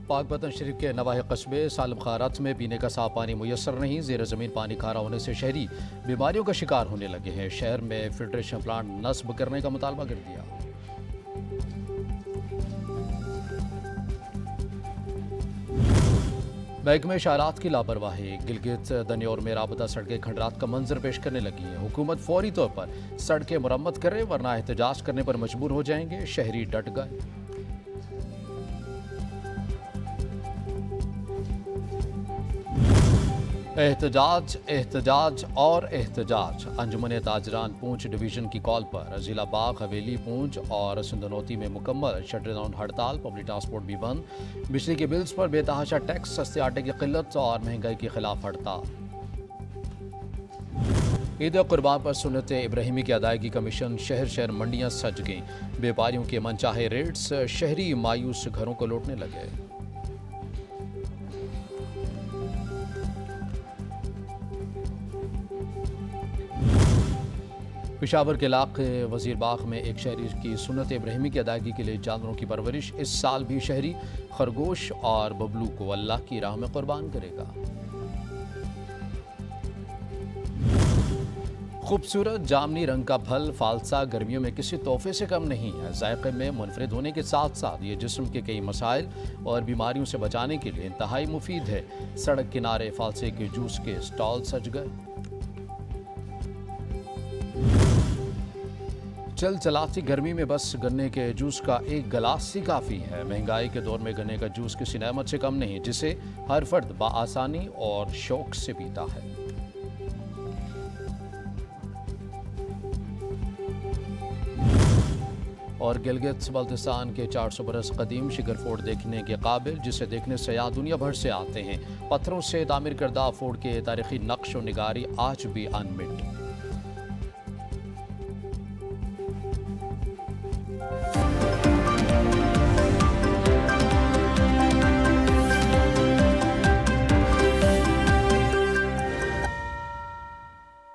पाकपतन शरीफ के नवाहे कस्बे सालम खारत में पीने का साफ पानी मुयसर नहीं, ज़ेर ज़मीन पानी खारा होने से शहरी बीमारियों का शिकार होने लगे हैं। शहर में फिल्ट्रेशन प्लांट नस्ब करने का मुतालबा कर दिया। महकमे शाहरात की लापरवाही, गिलगित दन्योर में राबता सड़कें खंडरात का मंजर पेश करने लगी हैं। हुकूमत फौरी तौर पर सड़कें मुरम्मत करे वरना एहतजाज करने पर मजबूर हो जाएंगे। शहरी डट गए। एहतजाज एहतजाज और एहतजाज। अंजुमन ताजरान पूंछ डिवीजन की कॉल पर जिला बाग हवेली पूंछ और सिंधनौती में मुकम्मल शटरडाउन हड़ताल, पब्लिक ट्रांसपोर्ट भी बंद। बिजली के बिल्स पर बेतहाशा टैक्स, सस्ते आटे की किल्लत और महंगाई के खिलाफ हड़ताल। ईद कुर्बान पर सुन्नत इब्राहिमी की अदायगी कमीशन, शहर शहर मंडियां सज गईं। व्यापारियों के मनचाहे रेट्स, शहरी मायूस घरों को लौटने लगे। पेशावर के इलाके वजीरबाग में एक शहरी की सुन्नत इब्राहिमी की अदायगी के लिए जानवरों की परवरिश। इस साल भी शहरी खरगोश और बबलू को अल्लाह की राह में कुर्बान करेगा। खूबसूरत जामनी रंग का फल फालसा गर्मियों में किसी तोहफे से कम नहीं है। जायके में मुनफरिद होने के साथ साथ ये जिस्म के कई मसाइल और बीमारियों से बचाने के लिए इंतहाई मुफीद है। सड़क किनारे फालसे के जूस के स्टॉल सज गए। चल चलाती गर्मी में बस गन्ने के जूस का एक गिलास ही काफ़ी है। महंगाई के दौर में गन्ने का जूस किसी नेमत से कम नहीं, जिसे हर फर्द बआसानी और शौक से पीता है। और गिलगित बल्तिस्तान के 400 बरस कदीम शिखर फोर्ट देखने के काबिल, जिसे देखने सयाह दुनिया भर से आते हैं। पत्थरों से तामीर करदा फोर्ट के तारीखी नक्श व निगारी आज भी अनमिट।